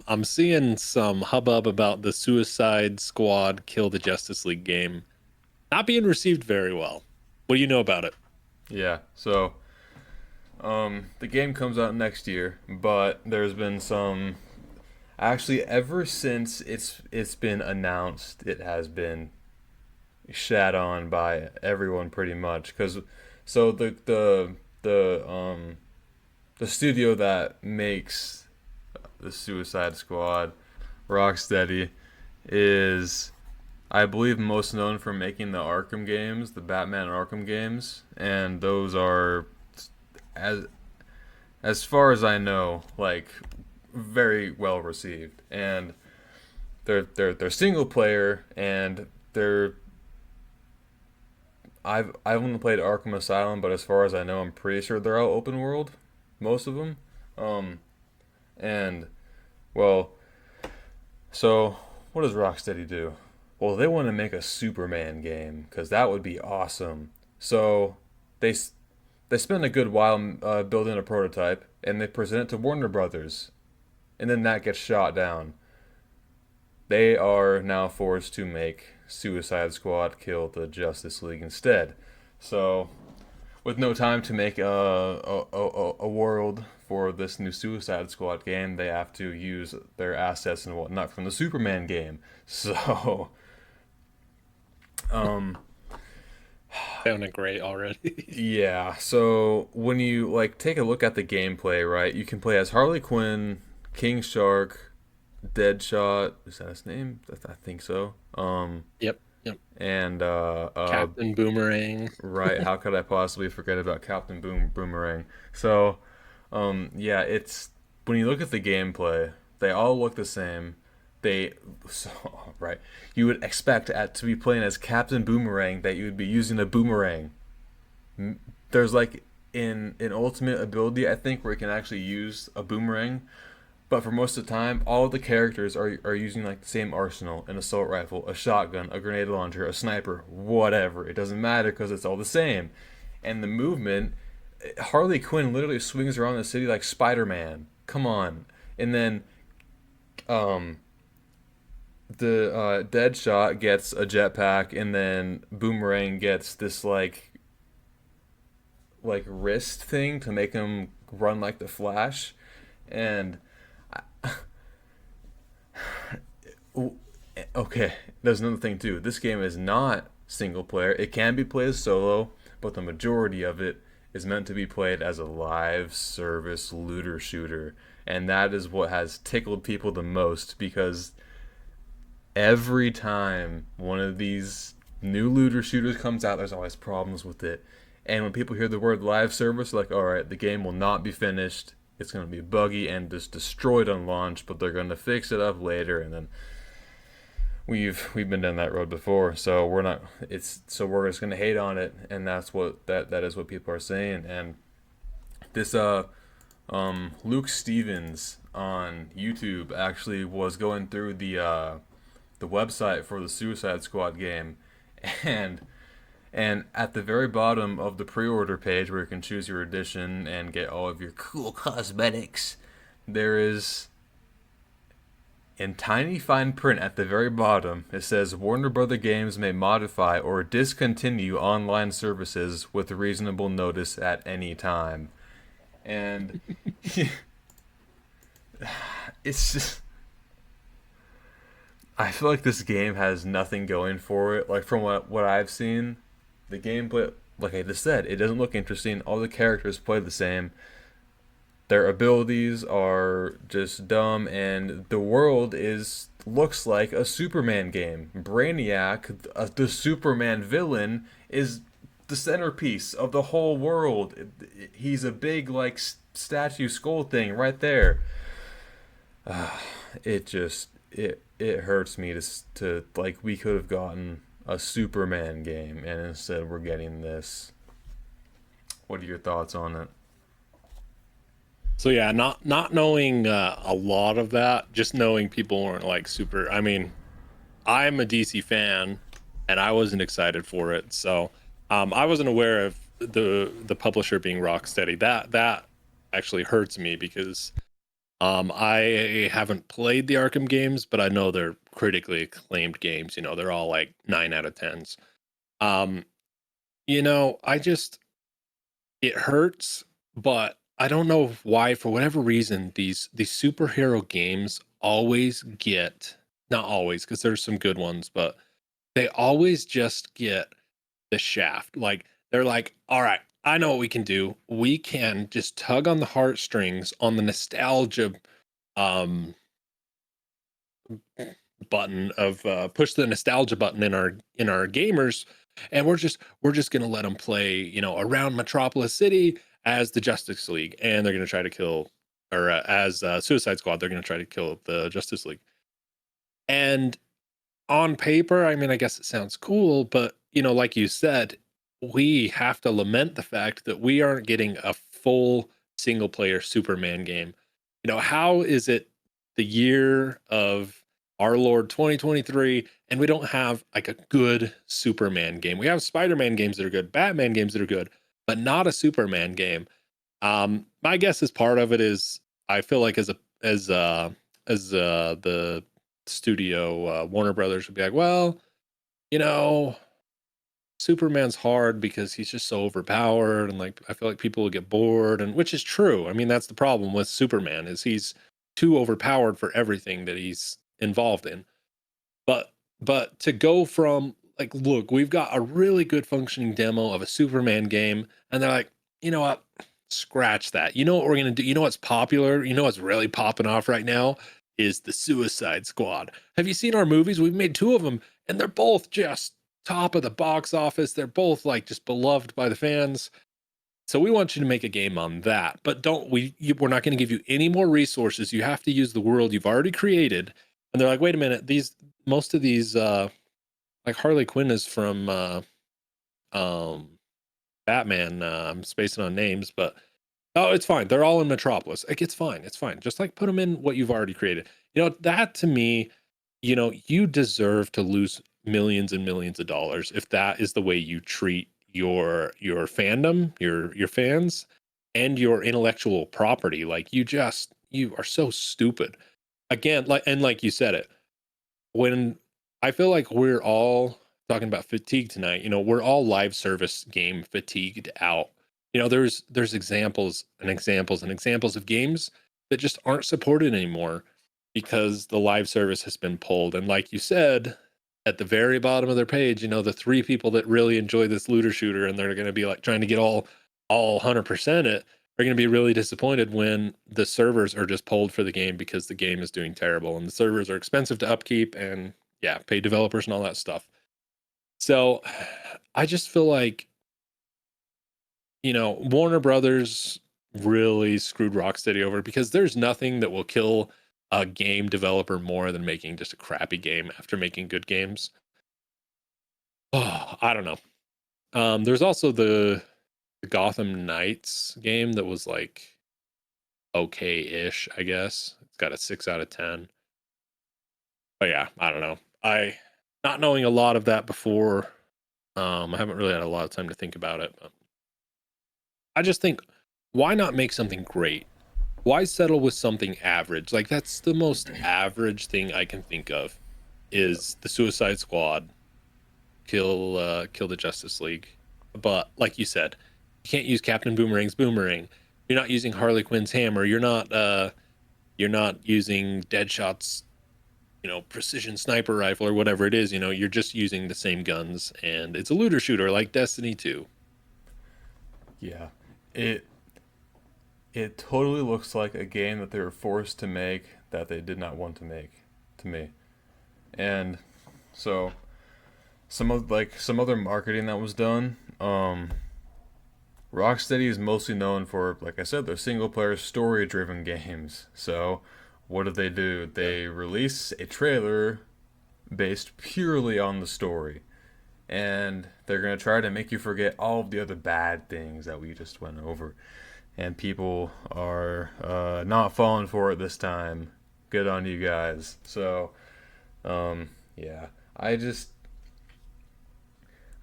I'm seeing some hubbub about the Suicide Squad Kill the Justice League game not being received very well. What do you know about it? Yeah. The game comes out next year, but there's been some actually ever since it's been announced, it has been shat on by everyone pretty much cuz so the studio that makes the Suicide Squad, Rocksteady, is I believe most known for making the Arkham games, the Batman Arkham games, and those are as as far as I know, like very well received. And they're single player and they're I've only played Arkham Asylum, but as far as I know, I'm pretty sure they're all open world, most of them. Um and well, so what does Rocksteady do? Well, they want to make a Superman game because that would be awesome. So they they spend a good while building a prototype, and they present it to Warner Brothers, and then that gets shot down. They are now forced to make Suicide Squad Kill the Justice League instead. So, with no time to make a world for this new Suicide Squad game, they have to use their assets and whatnot from the Superman game. So, um, Sounding great already. yeah. So when you like take a look at the gameplay, right, you can play as Harley Quinn, King Shark, Deadshot. Is that his name? I think so. Yep, yep. And Captain Boomerang. right. How could I possibly forget about Captain Boomerang? So, yeah, it's when you look at the gameplay, they all look the same. They so right. You would expect to be playing as Captain Boomerang that you would be using a boomerang. There's like in Ultimate ability, I think, where you can actually use a boomerang. But for most of the time, all of the characters are using like the same arsenal: an assault rifle, a shotgun, a grenade launcher, a sniper, whatever. It doesn't matter because it's all the same. And the movement, Harley Quinn literally swings around the city like Spider Man. Come on. And then um, the Deadshot gets a jetpack, and then Boomerang gets this like wrist thing to make him run like the Flash. And okay, there's another thing too. This game is not single player. It can be played as solo, but the majority of it is meant to be played as a live service looter shooter. And that is what has tickled people the most because every time one of these new looter shooters comes out, there's always problems with it. And when people hear the word live service, they're like, all right, the game will not be finished. It's going to be buggy and just destroyed on launch, but they're going to fix it up later. And then we've been down that road before, so we're not. It's so we're just going to hate on it, and that's what that is what people are saying. And this Luke Stevens on YouTube actually was going through the website for the Suicide Squad game, and at the very bottom of the pre-order page where you can choose your edition and get all of your cool cosmetics, there is in tiny fine print at the very bottom, it says Warner Brother Games may modify or discontinue online services with reasonable notice at any time. And it's just I feel like this game has nothing going for it. Like from what I've seen, the gameplay, like I just said, it doesn't look interesting. All the characters play the same. Their abilities are just dumb, and the world is looks like a Superman game. Brainiac, the Superman villain, is the centerpiece of the whole world. He's a big like statue skull thing right there. It just it hurts me to like we could have gotten a Superman game, and instead we're getting this. What are your thoughts on it? So yeah, not knowing a lot of that, just knowing people weren't like super. I mean, I'm a DC fan, and I wasn't excited for it. So I wasn't aware of the publisher being Rocksteady. That actually hurts me because I haven't played the Arkham games, but I know they're critically acclaimed games. You know, they're all like 9 out of 10s. Um, I just it hurts, but I don't know why, for whatever reason, these superhero games always get, not always, because there's some good ones, but they always just get the shaft. Like they're like, all right, I know what we can do. We can just tug on the heartstrings on the nostalgia um button of push the nostalgia button in our gamers, and we're just gonna let them play, around Metropolis City as the Justice League, and they're gonna try to kill, or as Suicide Squad, they're gonna try to kill the Justice League. And on paper, I mean, I guess it sounds cool, but like you said, we have to lament the fact that we aren't getting a full single player Superman game. How is it the year of our Lord 2023 and we don't have like a good Superman game? We have Spider-Man games that are good, Batman games that are good, but not a Superman game. My guess is part of it is I feel like as the studio, Warner Brothers would be like, well, you know, Superman's hard because he's just so overpowered, and like I feel like people will get bored, and which is true. I mean, that's the problem with Superman is he's too overpowered for everything that he's involved in. But but to go from like, look, we've got a really good functioning demo of a Superman game, and they're like, you know what? Scratch that. You know what we're gonna do? You know what's popular? You know what's really popping off right now is the Suicide Squad. Have you seen our movies? We've made two of them, and they're both just top of the box office. They're both like just beloved by the fans. So we want you to make a game on that, but we're not going to give you any more resources. You have to use the world you've already created. And they're like, wait a minute, these most of these like Harley Quinn is from um Batman. I'm spacing on names, but oh, it's fine. They're all in Metropolis. Like it's fine. It's fine. Just like put them in what you've already created. That to me, you deserve to lose millions and millions of dollars if that is the way you treat your fandom, your fans, and your intellectual property. Like you are so stupid. Again, like you said it, when I feel like we're all talking about fatigue tonight, we're all live service game fatigued out. There's examples and examples and examples of games that just aren't supported anymore because the live service has been pulled. And like you said, at the very bottom of their page, the three people that really enjoy this looter shooter and they're going to be like trying to get all 100% it are going to be really disappointed when the servers are just pulled for the game because the game is doing terrible and the servers are expensive to upkeep and yeah, pay developers and all that stuff. So I just feel like, Warner Brothers really screwed Rocksteady over because there's nothing that will kill a game developer more than making just a crappy game after making good games. Oh, I don't know. There's also the Gotham Knights game that was like okay-ish, I guess. It's got a 6 out of 10. But yeah, I don't know. I not knowing a lot of that before, I haven't really had a lot of time to think about it, but I just think why not make something great? Why settle with something average? Like that's the most average thing I can think of is the Suicide Squad kill the Justice League. But like you said, you can't use Captain Boomerang's boomerang. You're not using Harley Quinn's hammer. You're not using Deadshot's precision sniper rifle or whatever it is. You're just using the same guns, and it's a looter shooter like Destiny 2. Yeah, it it totally looks like a game that they were forced to make that they did not want to make to me. And so some other marketing that was done. Rocksteady is mostly known for, like I said, their single player story driven games. So what do? Yep. They release a trailer based purely on the story. And they're going to try to make you forget all of the other bad things that we just went over. And people are not falling for it this time. Good on you guys. So, yeah. I just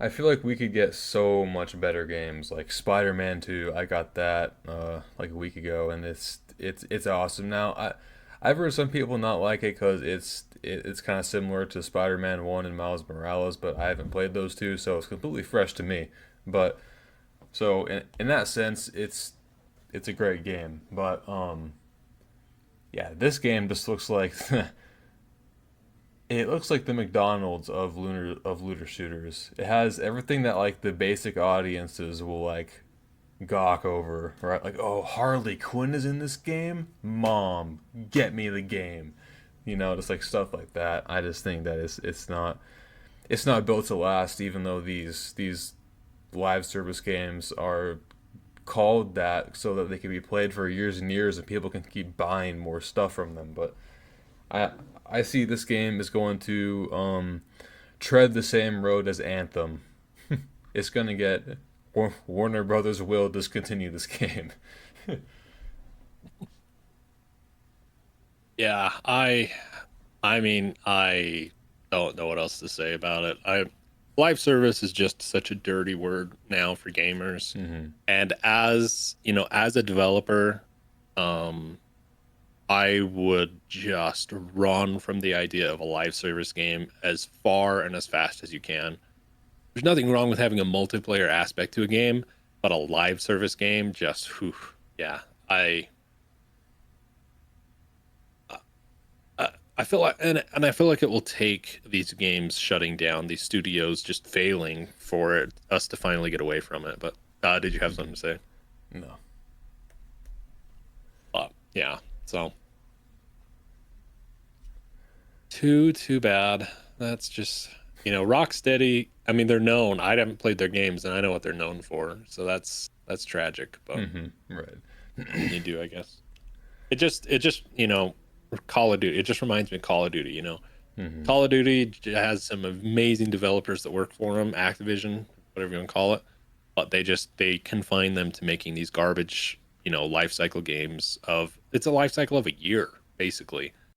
I feel like we could get so much better games, like Spider-Man 2. I got that like a week ago, and it's awesome. Now I've heard some people not like it because it's kind of similar to Spider-Man 1 and Miles Morales, but I haven't played those two, so it's completely fresh to me. But so in that sense, it's a great game. But yeah, this game just looks like it looks like the McDonald's of looter shooters. It has everything that like the basic audiences will like gawk over, right? Like, oh, Harley Quinn is in this game? Mom, get me the game. Just like stuff like that. I just think that it's not built to last, even though these live service games are called that so that they can be played for years and years and people can keep buying more stuff from them. But I I see this game is going to tread the same road as Anthem. It's gonna get Warner Brothers will discontinue this game. Yeah, I mean, I don't know what else to say about it. I Live service is just such a dirty word now for gamers. Hmm. And as a developer, um I would just run from the idea of a live service game as far and as fast as you can. There's nothing wrong with having a multiplayer aspect to a game, but a live service game just whew, yeah. I feel like and I feel like it will take these games shutting down, these studios just failing for us to finally get away from it. But did you have something to say? No. Yeah. So too bad. That's just Rocksteady. I mean, they're known. I haven't played their games, and I know what they're known for. So that's tragic. But Hmm. Right. what can you do? I guess it just Call of Duty. It just reminds me of Call of Duty. Hmm. Call of Duty has some amazing developers that work for them, Activision, whatever you want to call it, but they confine them to making these garbage, life cycle games of it's a life cycle of a year basically.